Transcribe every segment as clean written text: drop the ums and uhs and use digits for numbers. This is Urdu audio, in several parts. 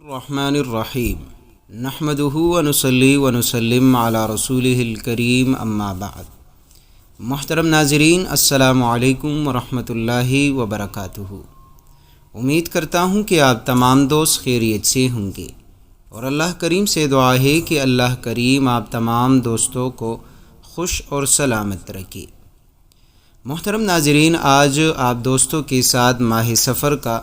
الرحمن الرحیم نحمدہ ونصلی ونسلم علی رسولہ الکریم اما بعد۔ محترم ناظرین، السلام علیکم ورحمۃ اللہ وبرکاتہ۔ امید کرتا ہوں کہ آپ تمام دوست خیریت سے ہوں گے، اور اللہ کریم سے دعا ہے کہ اللہ کریم آپ تمام دوستوں کو خوش اور سلامت رکھے۔ محترم ناظرین، آج آپ دوستوں کے ساتھ ماہ سفر کا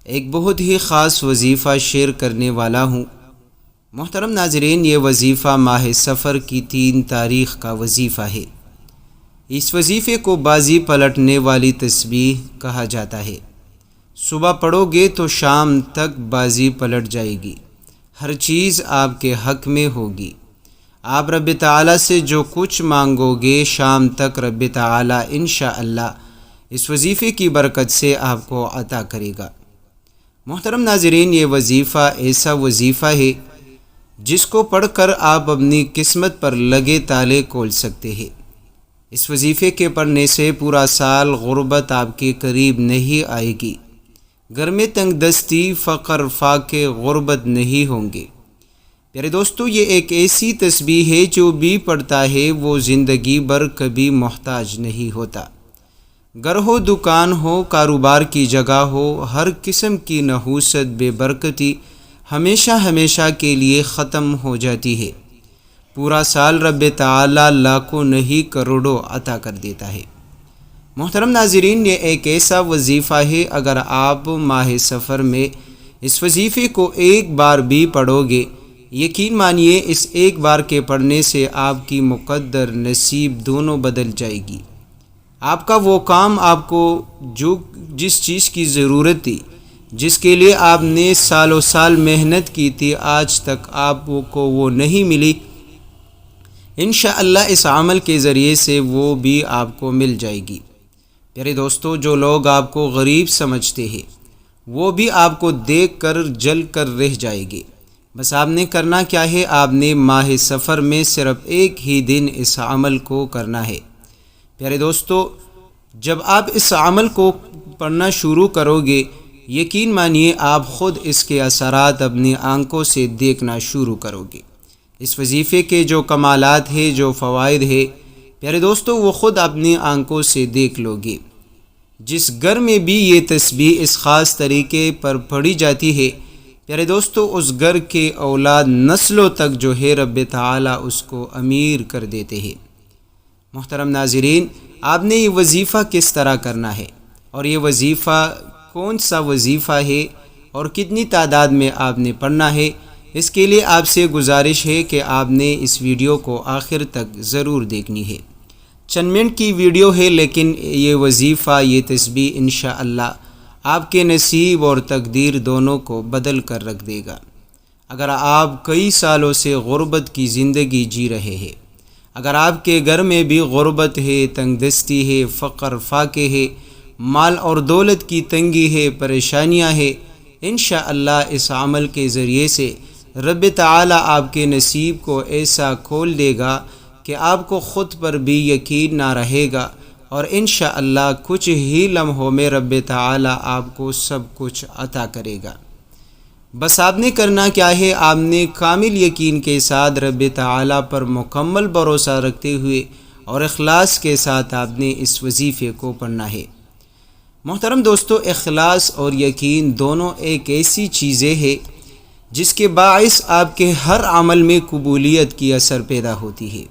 ایک بہت ہی خاص وظیفہ شیئر کرنے والا ہوں۔ محترم ناظرین، یہ وظیفہ ماہ سفر کی 3 تاریخ کا وظیفہ ہے۔ اس وظیفے کو بازی پلٹنے والی تسبیح کہا جاتا ہے۔ صبح پڑھو گے تو شام تک بازی پلٹ جائے گی، ہر چیز آپ کے حق میں ہوگی۔ آپ رب تعالیٰ سے جو کچھ مانگو گے شام تک رب تعالیٰ انشاءاللہ اس وظیفے کی برکت سے آپ کو عطا کرے گا۔ محترم ناظرین، یہ وظیفہ ایسا وظیفہ ہے جس کو پڑھ کر آپ اپنی قسمت پر لگے تالے کھول سکتے ہیں۔ اس وظیفے کے پڑھنے سے پورا سال غربت آپ کے قریب نہیں آئے گی، گھر میں تنگ دستی، فقر، فاقے، غربت نہیں ہوں گے۔ پیارے دوستو، یہ ایک ایسی تسبیح ہے جو بھی پڑھتا ہے وہ زندگی بھر کبھی محتاج نہیں ہوتا۔ گھر ہو، دکان ہو، کاروبار کی جگہ ہو، ہر قسم کی نحوست، بے برکتی ہمیشہ کے لیے ختم ہو جاتی ہے۔ پورا سال رب تعالیٰ لاکھوں نہیں کروڑوں عطا کر دیتا ہے۔ محترم ناظرین، یہ ایک ایسا وظیفہ ہے، اگر آپ ماہ سفر میں اس وظیفے کو ایک بار بھی پڑھو گے، یقین مانیے اس ایک بار کے پڑھنے سے آپ کی مقدر نصیب دونوں بدل جائے گی۔ آپ کا وہ کام، آپ کو جس چیز کی ضرورت تھی، جس کے لیے آپ نے سالوں سال محنت کی تھی، آج تک آپ کو وہ نہیں ملی، انشاءاللہ اس عمل کے ذریعے سے وہ بھی آپ کو مل جائے گی۔ پیارے دوستو، جو لوگ آپ کو غریب سمجھتے ہیں وہ بھی آپ کو دیکھ کر جل کر رہ جائے گے۔ بس آپ نے کرنا کیا ہے، آپ نے ماہ سفر میں صرف ایک ہی دن اس عمل کو کرنا ہے۔ پیارے دوستو، جب آپ اس عمل کو پڑھنا شروع کرو گے، یقین مانیے آپ خود اس کے اثرات اپنی آنکھوں سے دیکھنا شروع کرو گے۔ اس وظیفے کے جو کمالات ہیں، جو فوائد ہیں، پیارے دوستو، وہ خود اپنی آنکھوں سے دیکھ لو گے۔ جس گھر میں بھی یہ تسبیح اس خاص طریقے پر پڑھی جاتی ہے، پیارے دوستو، اس گھر کے اولاد نسلوں تک جو ہے رب تعالیٰ اس کو امیر کر دیتے ہیں۔ محترم ناظرین، آپ نے یہ وظیفہ کس طرح کرنا ہے، اور یہ وظیفہ کون سا وظیفہ ہے، اور کتنی تعداد میں آپ نے پڑھنا ہے، اس کے لیے آپ سے گزارش ہے کہ آپ نے اس ویڈیو کو آخر تک ضرور دیکھنی ہے۔ چند منٹ کی ویڈیو ہے، لیکن یہ وظیفہ، یہ تسبیح انشاءاللہ آپ کے نصیب اور تقدیر دونوں کو بدل کر رکھ دے گا۔ اگر آپ کئی سالوں سے غربت کی زندگی جی رہے ہیں، اگر آپ کے گھر میں بھی غربت ہے، تنگ دستی ہے، فقر فاقے ہے، مال اور دولت کی تنگی ہے، پریشانیاں ہے، انشاءاللہ اس عمل کے ذریعے سے رب تعالیٰ آپ کے نصیب کو ایسا کھول دے گا کہ آپ کو خود پر بھی یقین نہ رہے گا، اور انشاءاللہ کچھ ہی لمحوں میں رب تعالیٰ آپ کو سب کچھ عطا کرے گا۔ بس آپ نے کرنا کیا ہے، آپ نے کامل یقین کے ساتھ رب تعالیٰ پر مکمل بھروسہ رکھتے ہوئے اور اخلاص کے ساتھ آپ نے اس وظیفے کو پڑھنا ہے۔ محترم دوستو، اخلاص اور یقین دونوں ایک ایسی چیزیں ہیں جس کے باعث آپ کے ہر عمل میں قبولیت کی اثر پیدا ہوتی ہے۔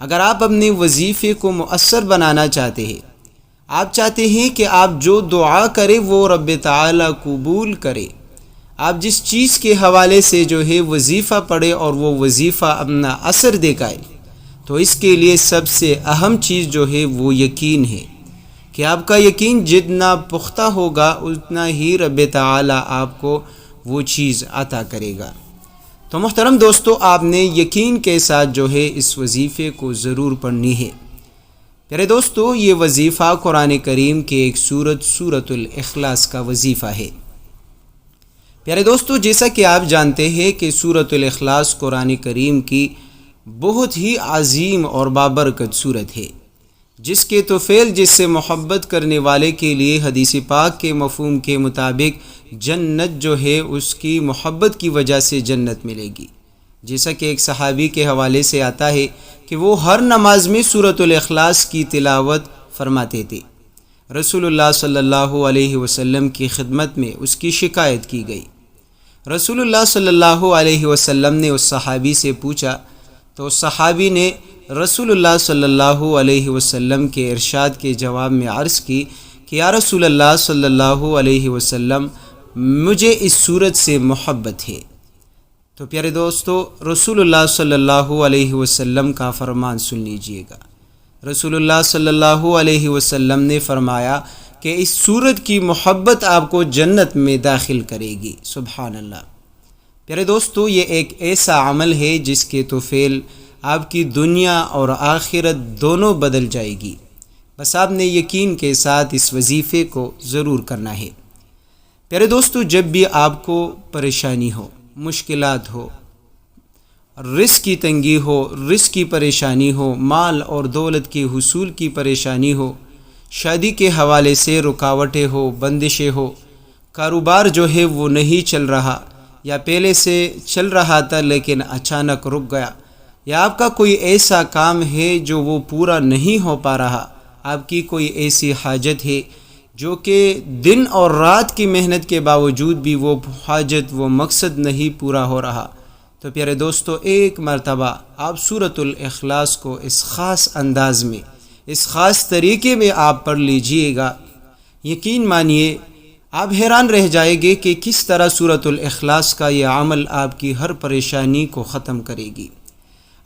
اگر آپ اپنے وظیفے کو مؤثر بنانا چاہتے ہیں، آپ چاہتے ہیں کہ آپ جو دعا کریں وہ رب تعالیٰ قبول کرے، آپ جس چیز کے حوالے سے جو ہے وظیفہ پڑھے اور وہ وظیفہ اپنا اثر دکھائے، تو اس کے لیے سب سے اہم چیز جو ہے وہ یقین ہے، کہ آپ کا یقین جتنا پختہ ہوگا اتنا ہی رب تعالیٰ آپ کو وہ چیز عطا کرے گا۔ تو محترم دوستو، آپ نے یقین کے ساتھ جو ہے اس وظیفے کو ضرور پڑھنی ہے۔ پیارے دوستو، یہ وظیفہ قرآن کریم کے ایک سورۃ الاخلاص کا وظیفہ ہے۔ پیارے دوستو، جیسا کہ آپ جانتے ہیں کہ سورۃ الاخلاص قرآن کریم کی بہت ہی عظیم اور بابرکت سورت ہے۔ جس کے طفیل جس سے محبت کرنے والے کے لیے حدیث پاک کے مفہوم کے مطابق جنت جو ہے اس کی محبت کی وجہ سے جنت ملے گی۔ جیسا کہ ایک صحابی کے حوالے سے آتا ہے کہ وہ ہر نماز میں سورۃ الاخلاص کی تلاوت فرماتے تھے۔ رسول اللہ صلی اللہ علیہ وسلم کی خدمت میں اس کی شکایت کی گئی۔ رسول اللہ صلی اللہ علیہ وسلم نے اس صحابی سے پوچھا تو اس صحابی نے رسول اللہ صلی اللہ علیہ وسلم کے ارشاد کے جواب میں عرض کی کہ یا رسول اللہ صلی اللہ علیہ وسلم، مجھے اس سورت سے محبت ہے۔ تو پیارے دوستو، رسول اللہ صلی اللہ علیہ وسلم کا فرمان سن لیجئے گا۔ رسول اللہ صلی اللہ علیہ وسلم نے فرمایا کہ اس سورت کی محبت آپ کو جنت میں داخل کرے گی۔ سبحان اللہ۔ پیارے دوستو، یہ ایک ایسا عمل ہے جس کے طفیل آپ کی دنیا اور آخرت دونوں بدل جائے گی۔ بس آپ نے یقین کے ساتھ اس وظیفے کو ضرور کرنا ہے۔ پیارے دوستو، جب بھی آپ کو پریشانی ہو، مشکلات ہو، رزق کی تنگی ہو، رزق کی پریشانی ہو، مال اور دولت کے حصول کی پریشانی ہو، شادی کے حوالے سے رکاوٹیں ہو، بندشیں ہو، کاروبار جو ہے وہ نہیں چل رہا یا پہلے سے چل رہا تھا لیکن اچانک رک گیا، یا آپ کا کوئی ایسا کام ہے جو وہ پورا نہیں ہو پا رہا، آپ کی کوئی ایسی حاجت ہے جو کہ دن اور رات کی محنت کے باوجود بھی وہ حاجت، وہ مقصد نہیں پورا ہو رہا، تو پیارے دوستو، ایک مرتبہ آپ سورۃ الاخلاص کو اس خاص انداز میں، اس خاص طریقے میں آپ پڑھ لیجئے گا۔ یقین مانیے آپ حیران رہ جائیں گے کہ کس طرح سورۃ الاخلاص کا یہ عمل آپ کی ہر پریشانی کو ختم کرے گی۔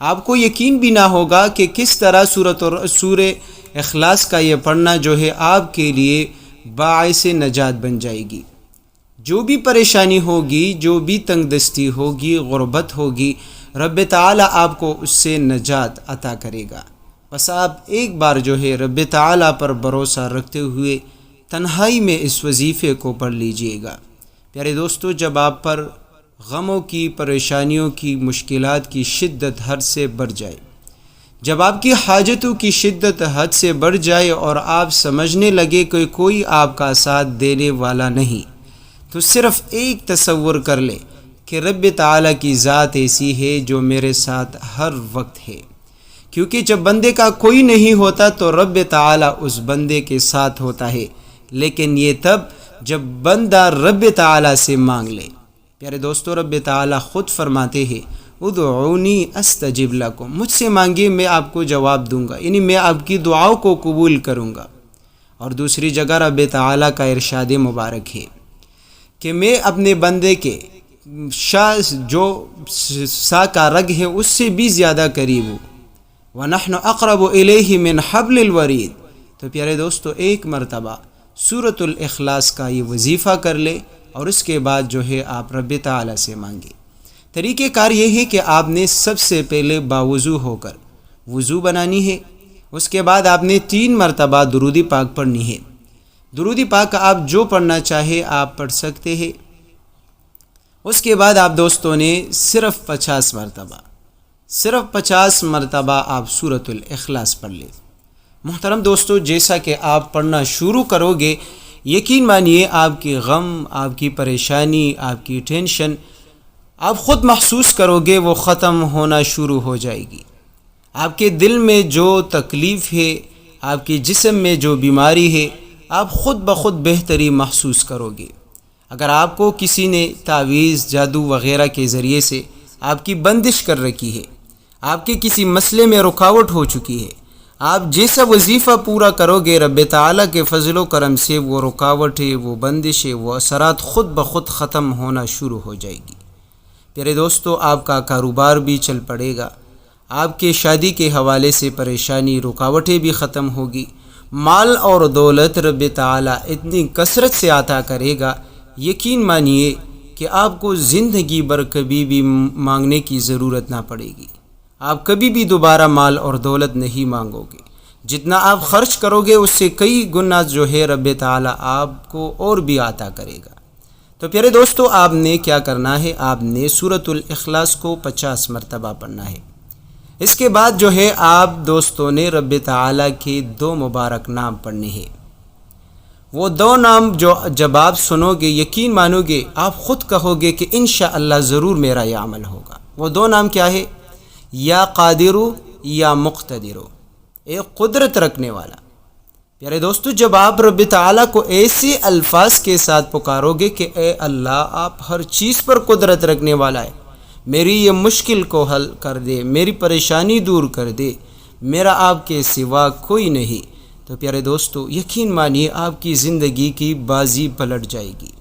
آپ کو یقین بھی نہ ہوگا کہ کس طرح سورہ اخلاص کا یہ پڑھنا جو ہے آپ کے لیے باعث نجات بن جائے گی۔ جو بھی پریشانی ہوگی، جو بھی تنگ دستی ہوگی، غربت ہوگی، رب تعالیٰ آپ کو اس سے نجات عطا کرے گا۔ بس آپ ایک بار جو ہے رب تعالیٰ پر بھروسہ رکھتے ہوئے تنہائی میں اس وظیفے کو پڑھ لیجئے گا۔ پیارے دوستو، جب آپ پر غموں کی، پریشانیوں کی، مشکلات کی شدت حد سے بڑھ جائے، جب آپ کی حاجتوں کی شدت حد سے بڑھ جائے اور آپ سمجھنے لگے کہ کوئی آپ کا ساتھ دینے والا نہیں، تو صرف ایک تصور کر لے کہ رب تعالیٰ کی ذات ایسی ہے جو میرے ساتھ ہر وقت ہے، کیونکہ جب بندے کا کوئی نہیں ہوتا تو رب تعالیٰ اس بندے کے ساتھ ہوتا ہے، لیکن یہ تب جب بندہ رب تعالیٰ سے مانگ لے۔ پیارے دوستو، رب تعالیٰ خود فرماتے ہیں ادعونی استجب لکم، مجھ سے مانگیے میں آپ کو جواب دوں گا، یعنی میں آپ کی دعاؤں کو قبول کروں گا۔ اور دوسری جگہ رب تعالیٰ کا ارشاد مبارک ہے کہ میں اپنے بندے کے جو سا کا رگ ہے اس سے بھی زیادہ قریب ہوں، وَنَحْنُ أَقْرَبُ إِلَيْهِ مِنْ حَبْلِ الْوَرِيدِ۔ تو پیارے دوستو، ایک مرتبہ سورۃ الاخلاص کا یہ وظیفہ کر لے اور اس کے بعد جو ہے آپ رب تعالیٰ سے مانگے۔ طریقہ کار یہ ہے کہ آپ نے سب سے پہلے باوضو ہو کر وضو بنانی ہے، اس کے بعد آپ نے 3 مرتبہ درود پاک پڑھنی ہے۔ درود پاک آپ جو پڑھنا چاہے آپ پڑھ سکتے ہیں۔ اس کے بعد آپ دوستوں نے صرف 50 مرتبہ آپ سورۃ الاخلاص پڑھ لیں۔ محترم دوستو، جیسا کہ آپ پڑھنا شروع کرو گے، یقین مانیے آپ کی غم، آپ کی پریشانی، آپ کی ٹینشن آپ خود محسوس کرو گے وہ ختم ہونا شروع ہو جائے گی۔ آپ کے دل میں جو تکلیف ہے، آپ کے جسم میں جو بیماری ہے، آپ خود بخود بہتری محسوس کرو گے۔ اگر آپ کو کسی نے تعویذ، جادو وغیرہ کے ذریعے سے آپ کی بندش کر رکھی ہے، آپ کے کسی مسئلے میں رکاوٹ ہو چکی ہے، آپ جیسا وظیفہ پورا کرو گے رب تعالیٰ کے فضل و کرم سے وہ رکاوٹیں، وہ بندشیں، وہ اثرات خود بخود ختم ہونا شروع ہو جائے گی۔ پیارے دوستو، آپ کا کاروبار بھی چل پڑے گا، آپ کے شادی کے حوالے سے پریشانی، رکاوٹیں بھی ختم ہوگی، مال اور دولت رب تعالیٰ اتنی کثرت سے عطا کرے گا، یقین مانیے کہ آپ کو زندگی بھر کبھی بھی مانگنے کی ضرورت نہ پڑے گی۔ آپ کبھی بھی دوبارہ مال اور دولت نہیں مانگو گے، جتنا آپ خرچ کرو گے اس سے کئی گنا جو ہے رب تعالیٰ آپ کو اور بھی عطا کرے گا۔ تو پیارے دوستو، آپ نے کیا کرنا ہے؟ آپ نے سورۃ الاخلاص کو 50 مرتبہ پڑھنا ہے۔ اس کے بعد جو ہے آپ دوستوں نے رب تعالیٰ کے 2 مبارک نام پڑھنے ہیں۔ وہ 2 نام جو جب آپ سنو گے، یقین مانو گے، آپ خود کہو گے کہ انشاءاللہ ضرور میرا یہ عمل ہوگا۔ وہ 2 نام کیا ہے؟ یا قادرو یا مقتدرو، ایک قدرت رکھنے والا۔ پیارے دوستو، جب آپ رب تعالیٰ کو ایسے الفاظ کے ساتھ پکارو گے کہ اے اللہ، آپ ہر چیز پر قدرت رکھنے والا ہے، میری یہ مشکل کو حل کر دے، میری پریشانی دور کر دے، میرا آپ کے سوا کوئی نہیں، تو پیارے دوستو یقین مانیے آپ کی زندگی کی بازی پلٹ جائے گی۔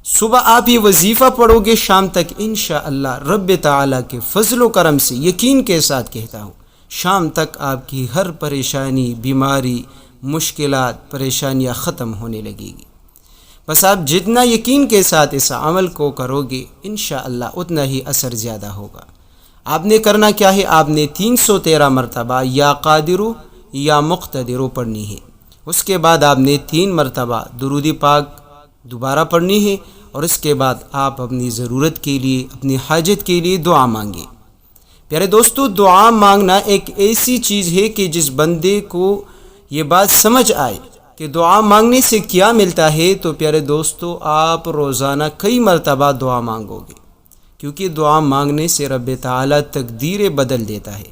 صبح آپ یہ وظیفہ پڑھو گے، شام تک انشاءاللہ رب تعالیٰ کے فضل و کرم سے یقین کے ساتھ کہتا ہوں، شام تک آپ کی ہر پریشانی، بیماری، مشکلات، پریشانیاں ختم ہونے لگے گی۔ بس آپ جتنا یقین کے ساتھ اس عمل کو کرو گے انشاءاللہ اتنا ہی اثر زیادہ ہوگا۔ آپ نے کرنا کیا ہے؟ آپ نے 313 مرتبہ یا قادرو یا مقتدرو پڑھنی ہے۔ اس کے بعد آپ نے 3 مرتبہ درود پاک دوبارہ پڑھنی ہے، اور اس کے بعد آپ اپنی ضرورت کے لیے، اپنی حاجت کے لیے دعا مانگیں۔ پیارے دوستو، دعا مانگنا ایک ایسی چیز ہے کہ جس بندے کو یہ بات سمجھ آئے کہ دعا مانگنے سے کیا ملتا ہے، تو پیارے دوستو آپ روزانہ کئی مرتبہ دعا مانگو گے، کیونکہ دعا مانگنے سے رب تعالیٰ تقدیریں بدل دیتا ہے۔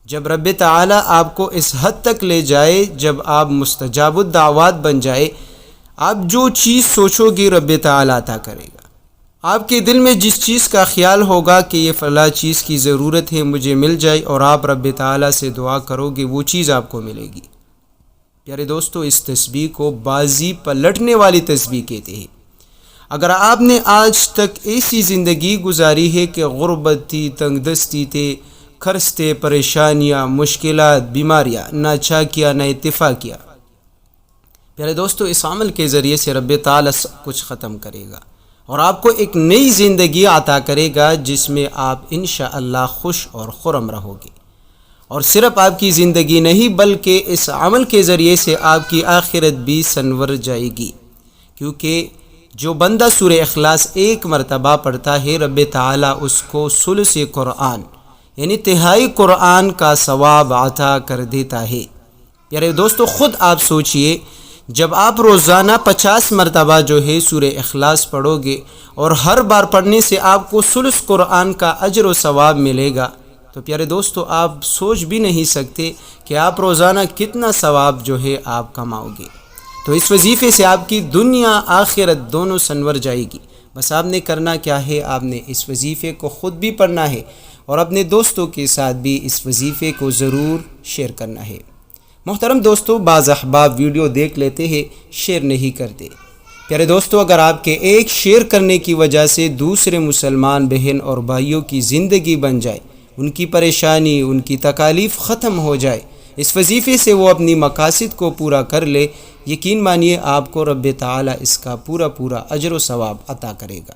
جب رب تعالیٰ آپ کو اس حد تک لے جائے، جب آپ مستجاب الدعوات بن جائے، آپ جو چیز سوچو گے رب تعالیٰ عطا کرے گا۔ آپ کے دل میں جس چیز کا خیال ہوگا کہ یہ فلاں چیز کی ضرورت ہے، مجھے مل جائے، اور آپ رب تعالیٰ سے دعا کرو گے، وہ چیز آپ کو ملے گی۔ پیارے دوستو، اس تسبیح کو بازی پلٹنے والی تسبیح کہتے ہیں۔ اگر آپ نے آج تک ایسی زندگی گزاری ہے کہ غربت تھی، تنگ دستی تھے، قرض تھے، پریشانیاں، مشکلات، بیماریاں، نہ اچھا کیا نہ اتفاق کیا، پیارے دوستو اس عمل کے ذریعے سے رب تعالیٰ سب کچھ ختم کرے گا، اور آپ کو ایک نئی زندگی عطا کرے گا جس میں آپ انشاءاللہ خوش اور خرم رہو گے۔ اور صرف آپ کی زندگی نہیں بلکہ اس عمل کے ذریعے سے آپ کی آخرت بھی سنور جائے گی، کیونکہ جو بندہ سورہ اخلاص 1 مرتبہ پڑھتا ہے، رب تعالیٰ اس کو ثلث قرآن یعنی تہائی قرآن کا ثواب عطا کر دیتا ہے۔ پیارے دوستو، خود آپ سوچئے، جب آپ روزانہ 50 مرتبہ جو ہے سورہ اخلاص پڑھو گے، اور ہر بار پڑھنے سے آپ کو ثلث قرآن کا اجر و ثواب ملے گا، تو پیارے دوستو آپ سوچ بھی نہیں سکتے کہ آپ روزانہ کتنا ثواب جو ہے آپ کماؤ گے۔ تو اس وظیفے سے آپ کی دنیا آخرت دونوں سنور جائے گی۔ بس آپ نے کرنا کیا ہے؟ آپ نے اس وظیفے کو خود بھی پڑھنا ہے، اور اپنے دوستوں کے ساتھ بھی اس وظیفے کو ضرور شیئر کرنا ہے۔ محترم دوستو، بعض احباب ویڈیو دیکھ لیتے ہیں، شیئر نہیں کرتے۔ پیارے دوستو، اگر آپ کے ایک شیئر کرنے کی وجہ سے دوسرے مسلمان بہن اور بھائیوں کی زندگی بن جائے، ان کی پریشانی، ان کی تکالیف ختم ہو جائے، اس وظیفے سے وہ اپنی مقاصد کو پورا کر لے، یقین مانیے آپ کو رب تعالیٰ اس کا پورا اجر و ثواب عطا کرے گا۔